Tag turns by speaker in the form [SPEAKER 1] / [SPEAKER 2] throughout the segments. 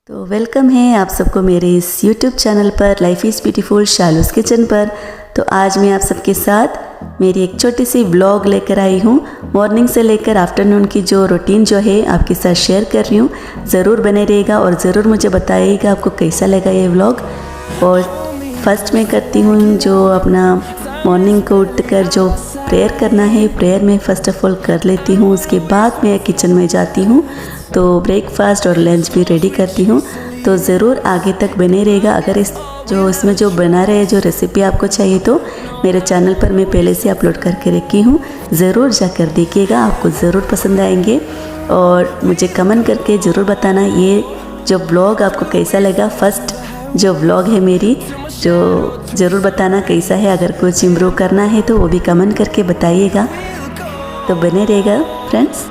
[SPEAKER 1] तो वेलकम है आप सबको मेरे इस YouTube चैनल पर लाइफ इज़ ब्यूटीफुल शालूस किचन पर। तो आज मैं आप सबके साथ मेरी एक छोटी सी व्लॉग लेकर आई हूँ। मॉर्निंग से लेकर आफ्टरनून की जो रूटीन जो है आपके साथ शेयर कर रही हूँ। ज़रूर बने रहेगा और ज़रूर मुझे बताइएगा आपको कैसा लगा ये व्लॉग। और फर्स्ट मैं करती हूँ जो अपना मॉर्निंग को उठकर जो प्रेयर करना है, प्रेयर में फ़र्स्ट ऑफ ऑल कर लेती हूँ। उसके बाद मैं किचन में जाती हूँ तो ब्रेकफास्ट और लंच भी रेडी करती हूँ। तो ज़रूर आगे तक बने रहेगा। अगर इसमें जो बना रहे जो रेसिपी आपको चाहिए तो मेरे चैनल पर मैं पहले से अपलोड करके रखी हूँ, ज़रूर जाकर देखिएगा, आपको ज़रूर पसंद आएंगे। और मुझे कमेंट करके ज़रूर बताना ये जो ब्लॉग आपको कैसा लगा। फर्स्ट जो व्लॉग है मेरी, जो ज़रूर बताना कैसा है। अगर कुछ इम्प्रूव करना है तो वो भी कमेंट करके बताइएगा। तो बने रहेगा friends.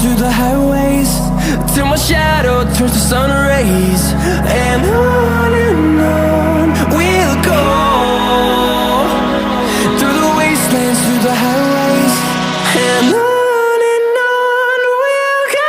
[SPEAKER 2] Through the highways till my shadow turns to sun rays, and on we'll go through the wastelands, through the highways, and on we'll go.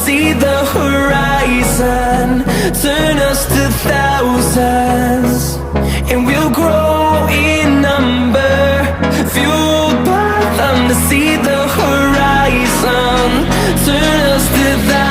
[SPEAKER 2] See the horizon turn us to thousands, and we'll grow in number, fueled by them to see the horizon turn us to thousands.